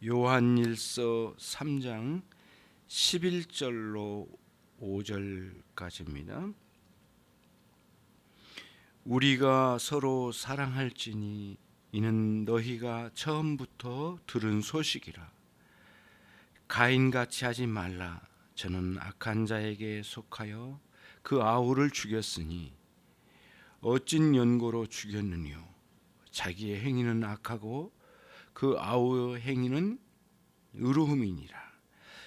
요한일서 3장 11절로 5절까지입니다. 우리가 서로 사랑할지니 이는 너희가 처음부터 들은 소식이라. 가인같이 하지 말라. 저는 악한 자에게 속하여 그 아우를 죽였으니 어찐 연고로 죽였느뇨. 자기의 행위는 악하고 그 아우의 행위는 의로움이니라.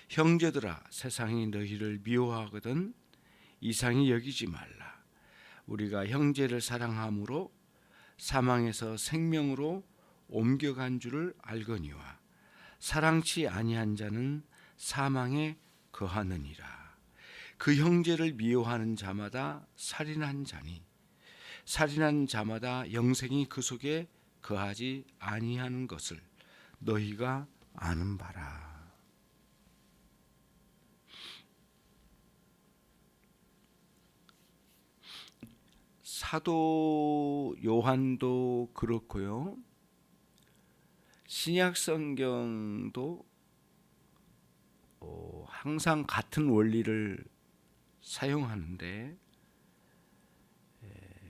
형제들아, 세상이 너희를 미워하거든 이상히 여기지 말라. 우리가 형제를 사랑함으로 사망에서 생명으로 옮겨간 줄을 알거니와 사랑치 아니한 자는 사망에 거하느니라. 그 형제를 미워하는 자마다 살인한 자니 살인한 자마다 영생이 그 속에 거하지 아니하는 것을 너희가 아는 바라. 사도 요한도 그렇고요. 신약 성경도 항상 같은 원리를 사용하는데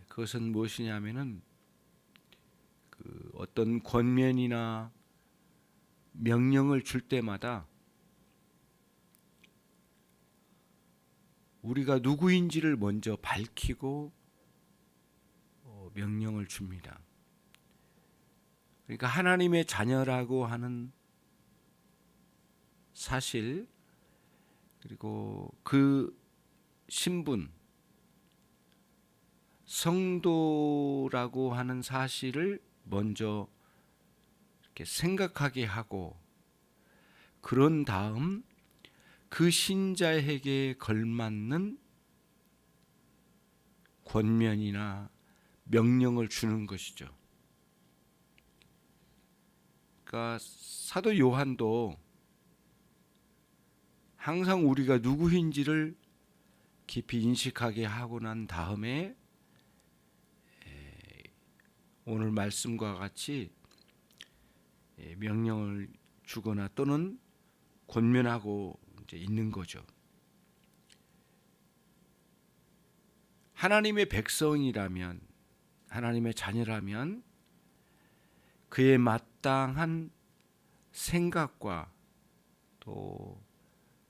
그것은 무엇이냐면은 어떤 권면이나 명령을 줄 때마다 우리가 누구인지를 먼저 밝히고 명령을 줍니다. 그러니까 하나님의 자녀라고 하는 사실, 그리고 그 신분, 성도라고 하는 사실을 먼저 이렇게 생각하게 하고, 그런 다음 그 신자에게 걸맞는 권면이나 명령을 주는 것이죠. 그러니까 사도 요한도 항상 우리가 누구인지를 깊이 인식하게 하고 난 다음에 오늘 말씀과 같이 명령을 주거나 또는 권면하고 이제 있는 거죠. 하나님의 백성이라면, 하나님의 자녀라면 그에 마땅한 생각과 또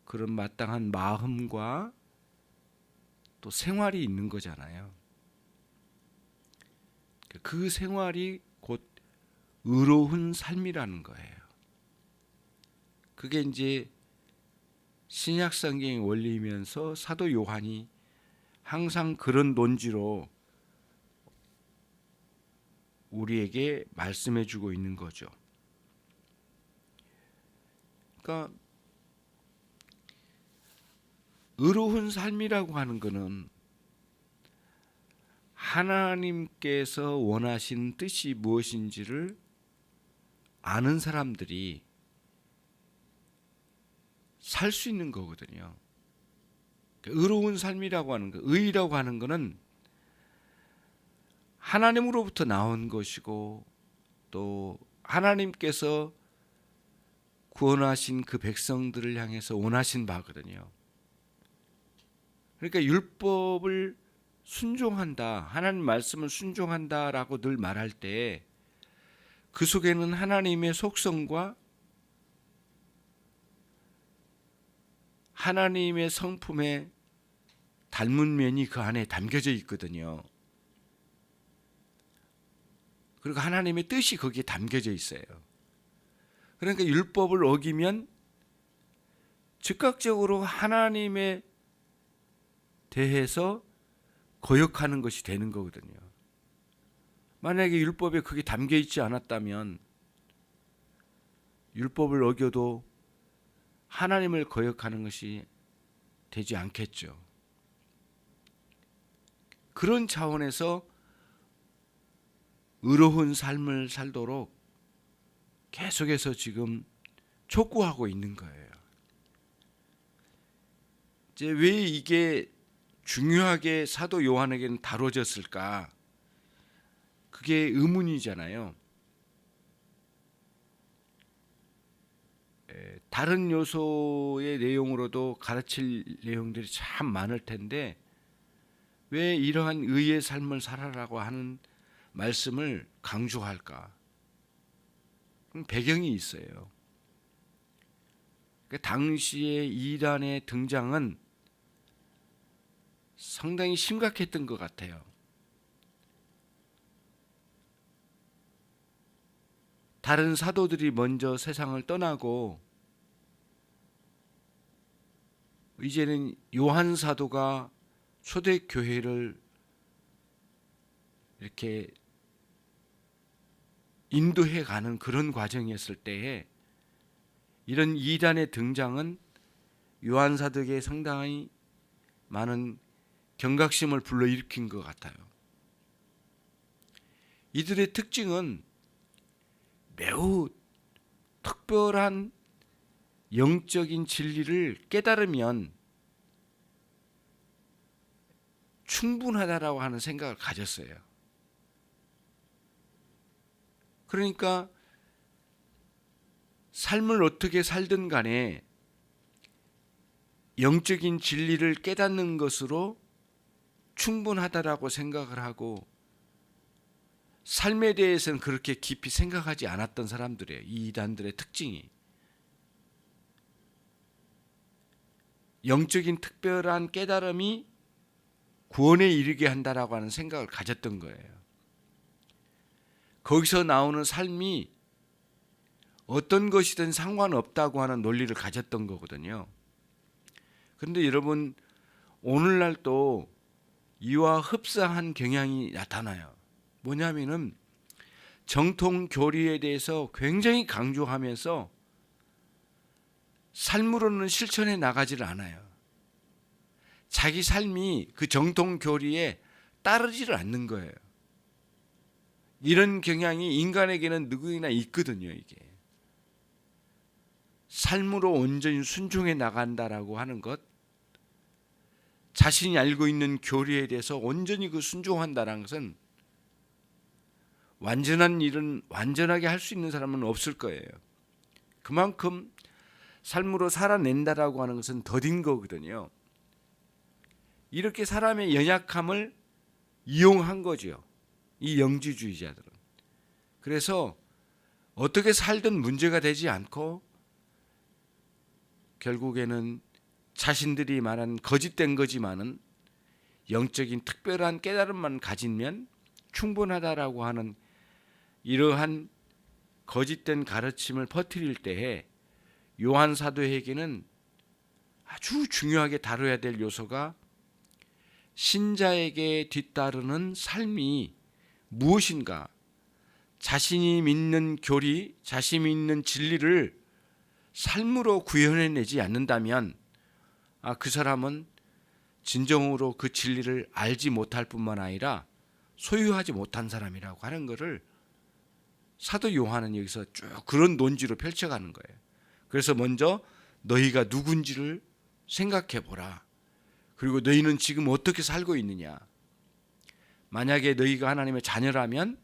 그런 마땅한 마음과 또 생활이 있는 거잖아요. 그 생활이 곧 의로운 삶이라는 거예요. 그게 이제 신약 성경의 원리이면서 사도 요한이 항상 그런 논지로 우리에게 말씀해 주고 있는 거죠. 그러니까 의로운 삶이라고 하는 것은 하나님께서 원하신 뜻이 무엇인지를 아는 사람들이 살 수 있는 거거든요. 의로운 삶이라고 하는 것, 의라고 하는 것은 하나님으로부터 나온 것이고 또 하나님께서 구원하신 그 백성들을 향해서 원하신 바거든요. 그러니까 율법을 순종한다, 하나님 말씀을 순종한다라고 늘 말할 때 그 속에는 하나님의 속성과 하나님의 성품에 닮은 면이 그 안에 담겨져 있거든요. 그리고 하나님의 뜻이 거기에 담겨져 있어요. 그러니까 율법을 어기면 즉각적으로 하나님에 대해서 거역하는 것이 되는 거거든요. 만약에 율법에 그게 담겨 있지 않았다면 율법을 어겨도 하나님을 거역하는 것이 되지 않겠죠. 그런 차원에서 의로운 삶을 살도록 계속해서 지금 촉구하고 있는 거예요. 이제 왜 이게 중요하게 사도 요한에게는 다뤄졌을까? 그게 의문이잖아요. 다른 요소의 내용으로도 가르칠 내용들이 참 많을 텐데 왜 이러한 의의 삶을 살아라고 하는 말씀을 강조할까? 배경이 있어요. 당시의 이단의 등장은 상당히 심각했던 것 같아요. 다른 사도들이 먼저 세상을 떠나고 이제는 요한 사도가 초대교회를 이렇게 인도해 가는 그런 과정이었을 때에 이런 이단의 등장은 요한 사도에게 상당히 많은 경각심을 불러일으킨 것 같아요. 이들의 특징은 매우 특별한 영적인 진리를 깨달으면 충분하다라고 하는 생각을 가졌어요. 그러니까 삶을 어떻게 살든 간에 영적인 진리를 깨닫는 것으로 충분하다라고 생각을 하고 삶에 대해서는 그렇게 깊이 생각하지 않았던 사람들이에요. 이 이단들의 특징이. 영적인 특별한 깨달음이 구원에 이르게 한다라고 하는 생각을 가졌던 거예요. 거기서 나오는 삶이 어떤 것이든 상관없다고 하는 논리를 가졌던 거거든요. 그런데 여러분, 오늘날 또 이와 흡사한 경향이 나타나요. 뭐냐면은 정통 교리에 대해서 굉장히 강조하면서 삶으로는 실천해 나가지를 않아요. 자기 삶이 그 정통 교리에 따르지를 않는 거예요. 이런 경향이 인간에게는 누구나 있거든요, 이게. 삶으로 온전히 순종해 나간다라고 하는 것, 자신이 알고 있는 교리에 대해서 온전히 그 순종한다는 것은 완전한 일은 완전하게 할 수 있는 사람은 없을 거예요. 그만큼 삶으로 살아낸다라고 하는 것은 더딘 거거든요. 이렇게 사람의 연약함을 이용한 거죠, 이 영지주의자들은. 그래서 어떻게 살든 문제가 되지 않고 결국에는 자신들이 말한 거짓된 거지만은 영적인 특별한 깨달음만 가지면 충분하다라고 하는 이러한 거짓된 가르침을 퍼뜨릴 때에 요한 사도에게는 아주 중요하게 다뤄야 될 요소가 신자에게 뒤따르는 삶이 무엇인가, 자신이 믿는 교리, 자신이 믿는 진리를 삶으로 구현해내지 않는다면 그 사람은 진정으로 그 진리를 알지 못할 뿐만 아니라 소유하지 못한 사람이라고 하는 것을 사도 요한은 여기서 쭉 그런 논지로 펼쳐가는 거예요. 그래서 먼저 너희가 누군지를 생각해 보라. 그리고 너희는 지금 어떻게 살고 있느냐. 만약에 너희가 하나님의 자녀라면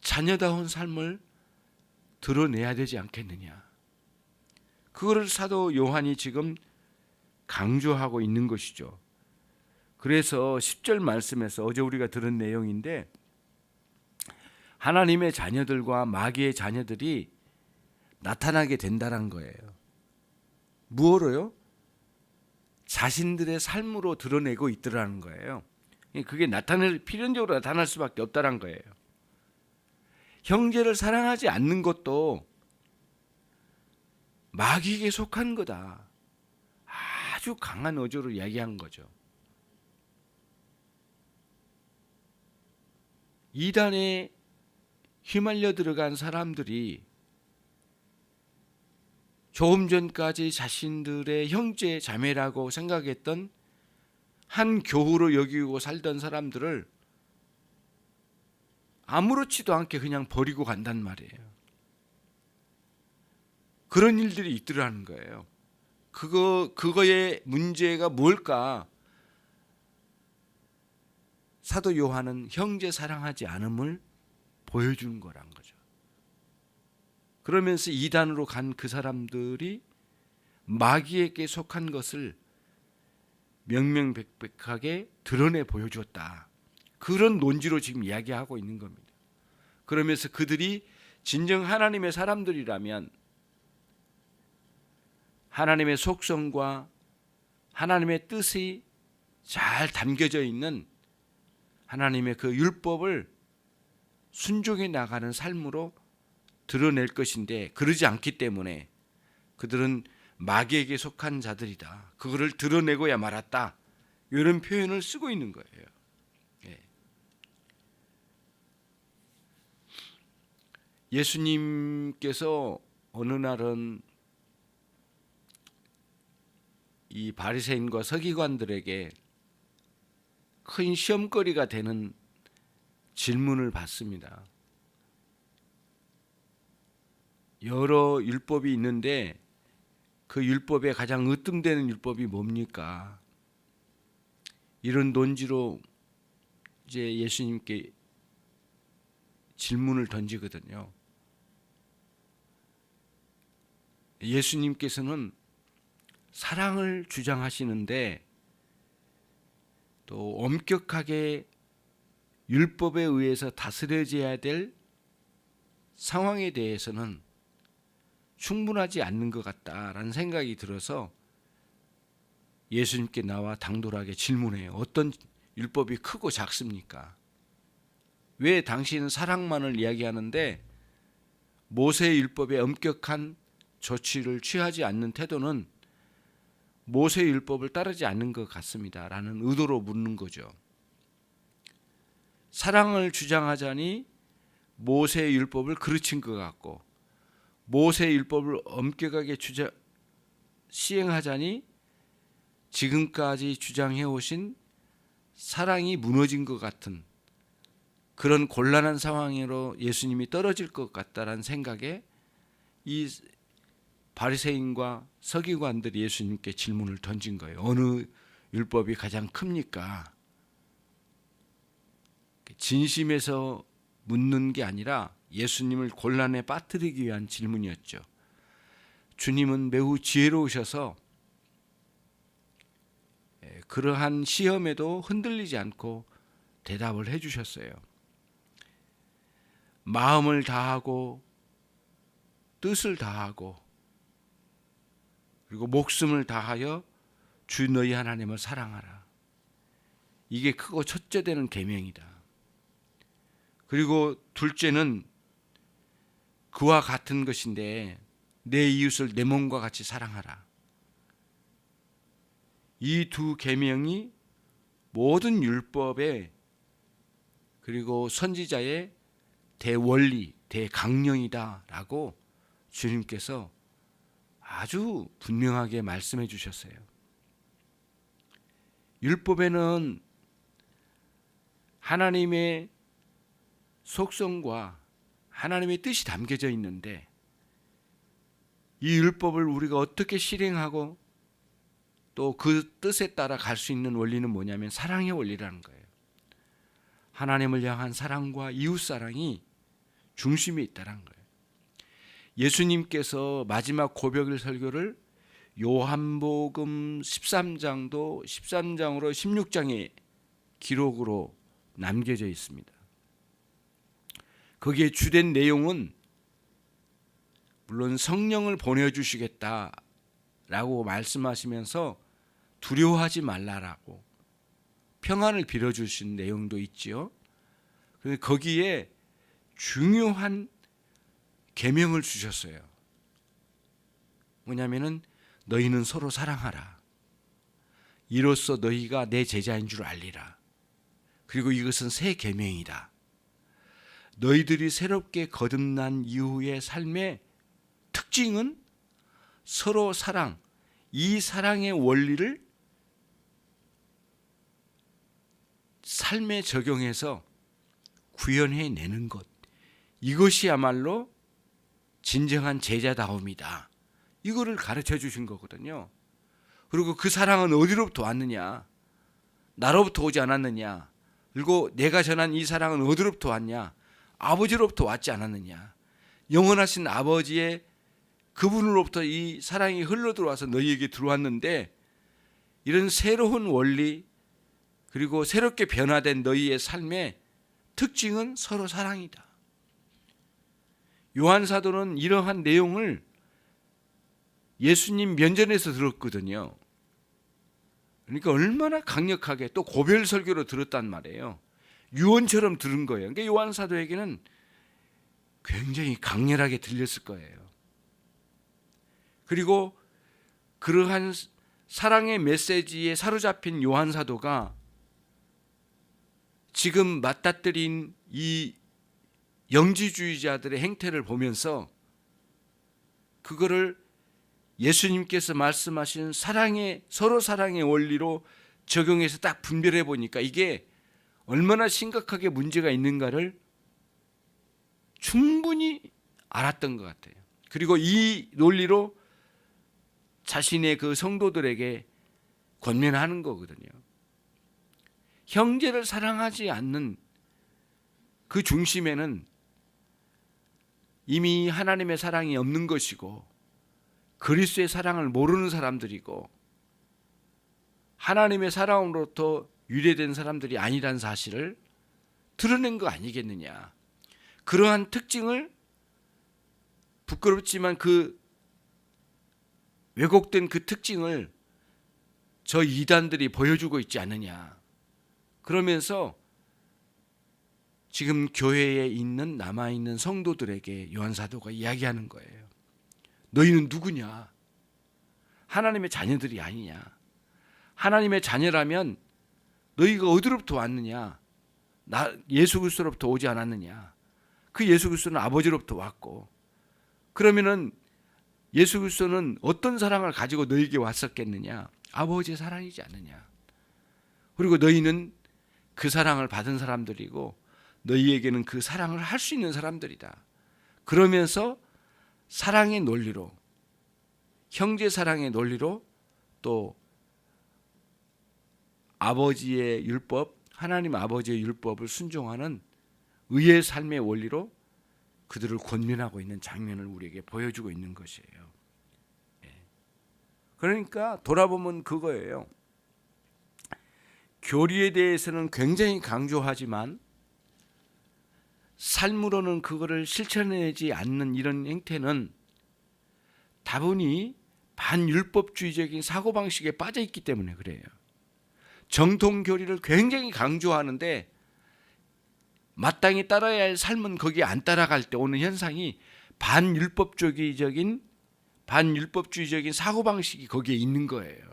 자녀다운 삶을 드러내야 되지 않겠느냐. 그거를 사도 요한이 지금 강조하고 있는 것이죠. 그래서 10절 말씀에서 어제 우리가 들은 내용인데 하나님의 자녀들과 마귀의 자녀들이 나타나게 된다는 거예요. 무엇으로요? 자신들의 삶으로 드러내고 있더라는 거예요. 그게 필연적으로 나타날 수밖에 없다는 거예요. 형제를 사랑하지 않는 것도 마귀에게 속한 거다. 아주 강한 어조로 이야기한 거죠. 이단에 휘말려 들어간 사람들이 조금 전까지 자신들의 형제 자매라고 생각했던 한 교우로 여기고 살던 사람들을 아무렇지도 않게 그냥 버리고 간단 말이에요. 그런 일들이 있더라는 거예요. 그거의 문제가 뭘까? 사도 요한은 형제 사랑하지 않음을 보여준 거란 거죠. 그러면서 이단으로 간 그 사람들이 마귀에게 속한 것을 명명백백하게 드러내 보여주었다. 그런 논지로 지금 이야기하고 있는 겁니다. 그러면서 그들이 진정 하나님의 사람들이라면 하나님의 속성과 하나님의 뜻이 잘 담겨져 있는 하나님의 그 율법을 순종해 나가는 삶으로 드러낼 것인데, 그러지 않기 때문에 그들은 마귀에게 속한 자들이다, 그거를 드러내고야 말았다, 이런 표현을 쓰고 있는 거예요. 예수님께서 어느 날은 이 바리새인과 서기관들에게 큰 시험거리가 되는 질문을 받습니다. 여러 율법이 있는데 그 율법에 가장 으뜸되는 율법이 뭡니까? 이런 논지로 이제 예수님께 질문을 던지거든요. 예수님께서는 사랑을 주장하시는데 또 엄격하게 율법에 의해서 다스려져야 될 상황에 대해서는 충분하지 않는 것 같다라는 생각이 들어서 예수님께 나와 당돌하게 질문해요. 어떤 율법이 크고 작습니까? 왜 당신은 사랑만을 이야기하는데 모세의 율법에 엄격한 조치를 취하지 않는 태도는 모세의 율법을 따르지 않는 것 같습니다 라는 의도로 묻는 거죠. 사랑을 주장하자니 모세의 율법을 그르친 것 같고, 모세의 율법을 엄격하게 시행하자니 지금까지 주장해 오신 사랑이 무너진 것 같은 그런 곤란한 상황으로 예수님이 떨어질 것 같다라는 생각에 이 바리새인과 서기관들이 예수님께 질문을 던진 거예요. 어느 율법이 가장 큽니까? 진심에서 묻는 게 아니라 예수님을 곤란에 빠뜨리기 위한 질문이었죠. 주님은 매우 지혜로우셔서 그러한 시험에도 흔들리지 않고 대답을 해주셨어요. 마음을 다하고 뜻을 다하고 그리고 목숨을 다하여 주 너희 하나님을 사랑하라. 이게 크고 첫째 되는 계명이다. 그리고 둘째는 그와 같은 것인데 내 이웃을 내 몸과 같이 사랑하라. 이 두 계명이 모든 율법의 그리고 선지자의 대원리, 대강령이다라고 주님께서 아주 분명하게 말씀해 주셨어요. 율법에는 하나님의 속성과 하나님의 뜻이 담겨져 있는데 이 율법을 우리가 어떻게 실행하고 또 그 뜻에 따라 갈 수 있는 원리는 뭐냐면 사랑의 원리라는 거예요. 하나님을 향한 사랑과 이웃 사랑이 중심에 있다는 거예요. 예수님께서 마지막 고백의 설교를 요한복음 13장도 13장으로 16장의 기록으로 남겨져 있습니다. 거기에 주된 내용은 물론 성령을 보내주시겠다라고 말씀하시면서 두려워하지 말라라고 평안을 빌어주신 내용도 있지요. 그런데 거기에 중요한 계명을 주셨어요. 뭐냐면은 너희는 서로 사랑하라. 이로써 너희가 내 제자인 줄 알리라. 그리고 이것은 새 계명이다. 너희들이 새롭게 거듭난 이후의 삶의 특징은 서로 사랑, 이 사랑의 원리를 삶에 적용해서 구현해내는 것, 이것이야말로 진정한 제자다움이다. 이거를 가르쳐 주신 거거든요. 그리고 그 사랑은 어디로부터 왔느냐? 나로부터 오지 않았느냐? 그리고 내가 전한 이 사랑은 어디로부터 왔냐? 아버지로부터 왔지 않았느냐? 영원하신 아버지의 그분으로부터 이 사랑이 흘러 들어와서 너희에게 들어왔는데, 이런 새로운 원리 그리고 새롭게 변화된 너희의 삶의 특징은 서로 사랑이다. 요한 사도는 이러한 내용을 예수님 면전에서 들었거든요. 그러니까 얼마나 강력하게 또 고별 설교로 들었단 말이에요. 유언처럼 들은 거예요. 그러니까 요한 사도에게는 굉장히 강렬하게 들렸을 거예요. 그리고 그러한 사랑의 메시지에 사로잡힌 요한 사도가 지금 맞닥뜨린 이 영지주의자들의 행태를 보면서 그거를 예수님께서 말씀하신 사랑의, 서로 사랑의 원리로 적용해서 딱 분별해 보니까 이게 얼마나 심각하게 문제가 있는가를 충분히 알았던 것 같아요. 그리고 이 논리로 자신의 그 성도들에게 권면하는 거거든요. 형제를 사랑하지 않는 그 중심에는 이미 하나님의 사랑이 없는 것이고 그리스도의 사랑을 모르는 사람들이고 하나님의 사랑으로부터 유래된 사람들이 아니란 사실을 드러낸 거 아니겠느냐. 그러한 특징을 부끄럽지만 그 왜곡된 그 특징을 저 이단들이 보여주고 있지 않느냐. 그러면서 지금 교회에 있는 남아있는 성도들에게 요한 사도가 이야기하는 거예요. 너희는 누구냐? 하나님의 자녀들이 아니냐? 하나님의 자녀라면 너희가 어디로부터 왔느냐? 나 예수 그리스도로부터 오지 않았느냐? 그 예수 그리스도는 아버지로부터 왔고, 그러면은 예수 그리스도는 어떤 사랑을 가지고 너희에게 왔었겠느냐? 아버지의 사랑이지 않느냐? 그리고 너희는 그 사랑을 받은 사람들이고 너희에게는 그 사랑을 할 수 있는 사람들이다. 그러면서 사랑의 논리로, 형제 사랑의 논리로 또 아버지의 율법, 하나님 아버지의 율법을 순종하는 의의 삶의 원리로 그들을 권면하고 있는 장면을 우리에게 보여주고 있는 것이에요. 그러니까 돌아보면 그거예요. 교리에 대해서는 굉장히 강조하지만 삶으로는 그거를 실천하지 않는 이런 행태는 다분히 반율법주의적인 사고방식에 빠져 있기 때문에 그래요. 정통 교리를 굉장히 강조하는데 마땅히 따라야 할 삶은 거기에 안 따라갈 때 오는 현상이 반율법주의적인 사고방식이 거기에 있는 거예요.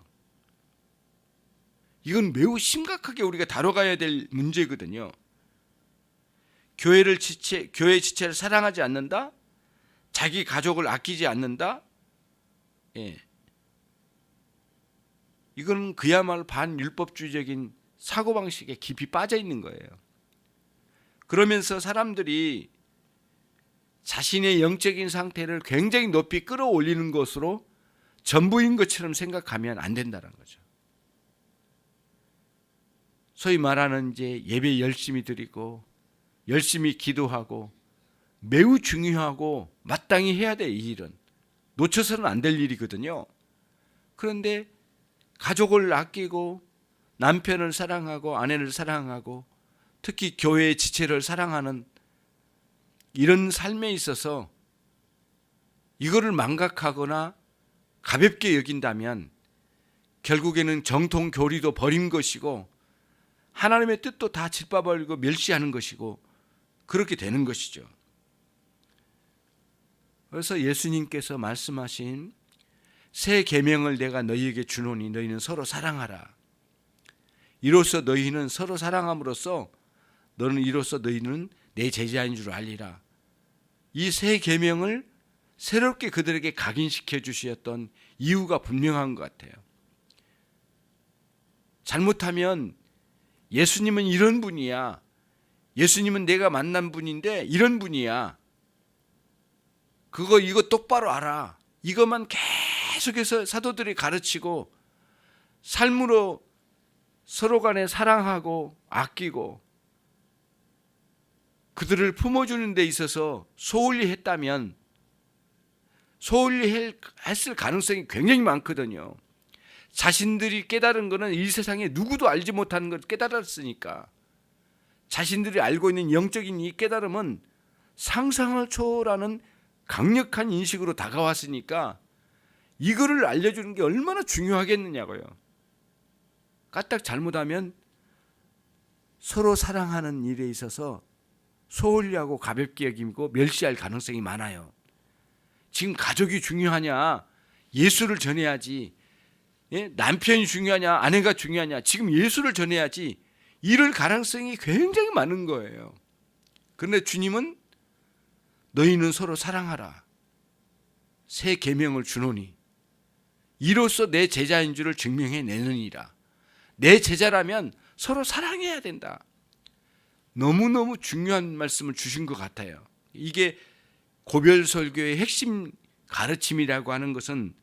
이건 매우 심각하게 우리가 다뤄가야 될 문제거든요. 교회 지체를 사랑하지 않는다? 자기 가족을 아끼지 않는다? 이건 그야말로 반율법주의적인 사고방식에 깊이 빠져 있는 거예요. 그러면서 사람들이 자신의 영적인 상태를 굉장히 높이 끌어올리는 것으로 전부인 것처럼 생각하면 안 된다는 거죠. 소위 말하는 이제 예배 열심히 드리고 열심히 기도하고 매우 중요하고 마땅히 해야 될 이 일은 놓쳐서는 안 될 일이거든요. 그런데 가족을 아끼고 남편을 사랑하고 아내를 사랑하고 특히 교회의 지체를 사랑하는 이런 삶에 있어서 이거를 망각하거나 가볍게 여긴다면 결국에는 정통 교리도 버린 것이고 하나님의 뜻도 다 짓밟아버리고 멸시하는 것이고 그렇게 되는 것이죠. 그래서 예수님께서 말씀하신 새 계명을 내가 너희에게 주노니 너희는 서로 사랑하라. 이로써 너희는 서로 사랑함으로써 너희는 내 제자인 줄 알리라. 이 새 계명을 새롭게 그들에게 각인시켜 주셨던 이유가 분명한 것 같아요. 잘못하면 예수님은 이런 분이야. 예수님은 내가 만난 분인데 이런 분이야. 이거 똑바로 알아. 이것만 계속해서 사도들이 가르치고 삶으로 서로 간에 사랑하고 아끼고 그들을 품어주는 데 있어서 소홀히 했다면 소홀히 했을 가능성이 굉장히 많거든요. 자신들이 깨달은 것은 이 세상에 누구도 알지 못하는 걸 깨달았으니까, 자신들이 알고 있는 영적인 이 깨달음은 상상을 초월하는 강력한 인식으로 다가왔으니까 이거를 알려주는 게 얼마나 중요하겠느냐고요. 까딱 잘못하면 서로 사랑하는 일에 있어서 소홀히하고 가볍게 여기고 멸시할 가능성이 많아요. 지금 가족이 중요하냐, 예수를 전해야지, 남편이 중요하냐, 아내가 중요하냐, 지금 예수를 전해야지, 이럴 가능성이 굉장히 많은 거예요. 그런데 주님은 너희는 서로 사랑하라, 새 계명을 주노니 이로써 내 제자인 줄을 증명해 내느니라. 내 제자라면 서로 사랑해야 된다. 너무너무 중요한 말씀을 주신 것 같아요. 이게 고별설교의 핵심 가르침이라고 하는 것은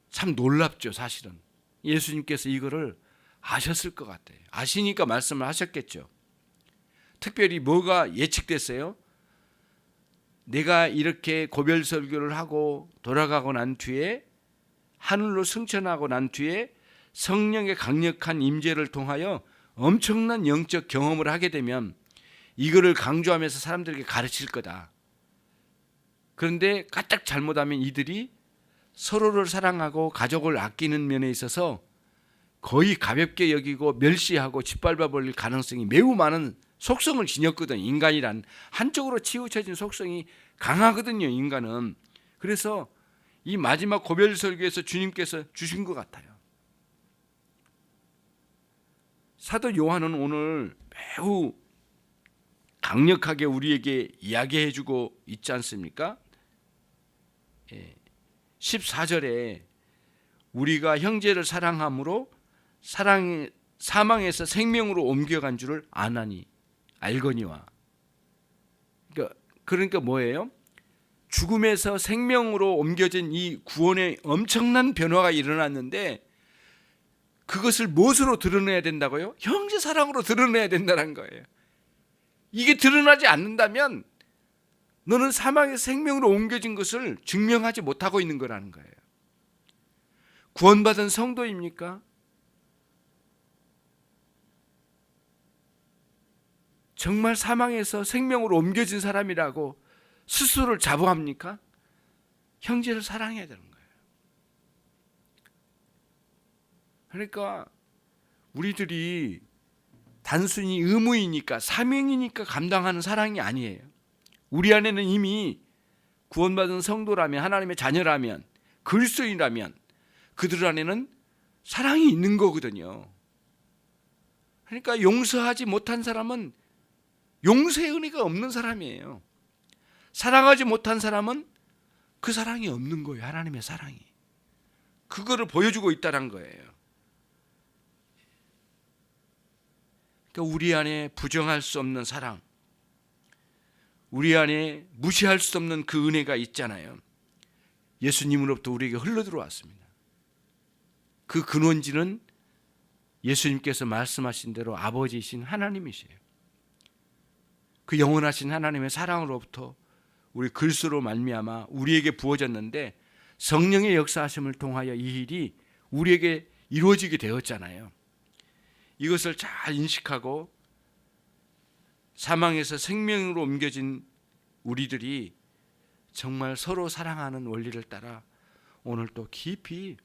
참 놀랍죠. 사실은 예수님께서 이거를 아셨을 것 같아요. 아시니까 말씀을 하셨겠죠. 특별히 뭐가 예측됐어요? 내가 이렇게 고별설교를 하고 돌아가고 난 뒤에, 하늘로 승천하고 난 뒤에 성령의 강력한 임재를 통하여 엄청난 영적 경험을 하게 되면 이거를 강조하면서 사람들에게 가르칠 거다. 그런데 까딱 잘못하면 이들이 서로를 사랑하고 가족을 아끼는 면에 있어서 거의 가볍게 여기고 멸시하고 짓밟아 버릴 가능성이 매우 많은 속성을 지녔거든. 인간이란 한쪽으로 치우쳐진 속성이 강하거든요, 인간은. 그래서 이 마지막 고별 설교에서 주님께서 주신 것 같아요. 사도 요한은 오늘 매우 강력하게 우리에게 이야기해 주고 있지 않습니까? 14절에 우리가 형제를 사랑함으로 사망에서 생명으로 옮겨간 줄을 아나니 알거니와. 그러니까 뭐예요? 죽음에서 생명으로 옮겨진 이 구원의 엄청난 변화가 일어났는데 그것을 무엇으로 드러내야 된다고요? 형제 사랑으로 드러내야 된다는 거예요. 이게 드러나지 않는다면 너는 사망에서 생명으로 옮겨진 것을 증명하지 못하고 있는 거라는 거예요. 구원받은 성도입니까? 정말 사망에서 생명으로 옮겨진 사람이라고 스스로를 자부합니까? 형제를 사랑해야 되는 거예요. 그러니까 우리들이 단순히 의무이니까, 사명이니까 감당하는 사랑이 아니에요. 우리 안에는 이미 구원받은 성도라면, 하나님의 자녀라면, 그리스도인이라면 그들 안에는 사랑이 있는 거거든요. 그러니까 용서하지 못한 사람은 용서의 은혜가 없는 사람이에요. 사랑하지 못한 사람은 그 사랑이 없는 거예요. 하나님의 사랑이. 그거를 보여주고 있다는 거예요. 그러니까 우리 안에 부정할 수 없는 사랑, 우리 안에 무시할 수 없는 그 은혜가 있잖아요. 예수님으로부터 우리에게 흘러들어왔습니다. 그 근원지는 예수님께서 말씀하신 대로 아버지이신 하나님이세요. 그 영원하신 하나님의 사랑으로부터 우리 그리스도로 말미암아 우리에게 부어졌는데, 성령의 역사하심을 통하여 이 일이 우리에게 이루어지게 되었잖아요. 이것을 잘 인식하고 사망에서 생명으로 옮겨진 우리들이 정말 서로 사랑하는 원리를 따라 오늘 또 깊이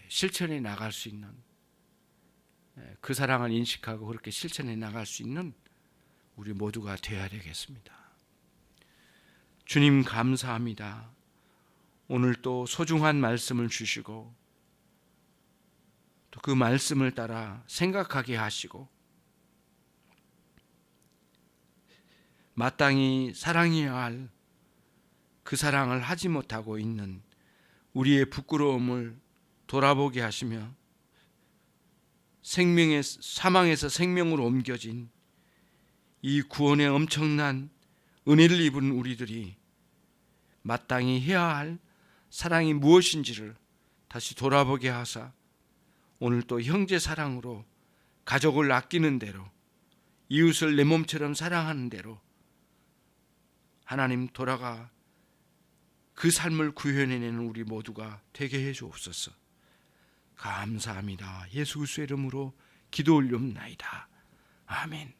실천해 나갈 수 있는, 그 사랑을 인식하고 그렇게 실천해 나갈 수 있는 우리 모두가 되어야 되겠습니다. 주님 감사합니다. 오늘 또 소중한 말씀을 주시고 또 그 말씀을 따라 생각하게 하시고 마땅히 사랑해야 할 그 사랑을 하지 못하고 있는 우리의 부끄러움을 돌아보게 하시며 사망에서 생명으로 옮겨진 이 구원의 엄청난 은혜를 입은 우리들이 마땅히 해야 할 사랑이 무엇인지를 다시 돌아보게 하사 오늘 또 형제 사랑으로 가족을 아끼는 대로 이웃을 내 몸처럼 사랑하는 대로 하나님 돌아가 그 삶을 구현해내는 우리 모두가 되게 해 주옵소서. 감사합니다. 예수 그리스도의 이름으로 기도 올리옵나이다. 아멘.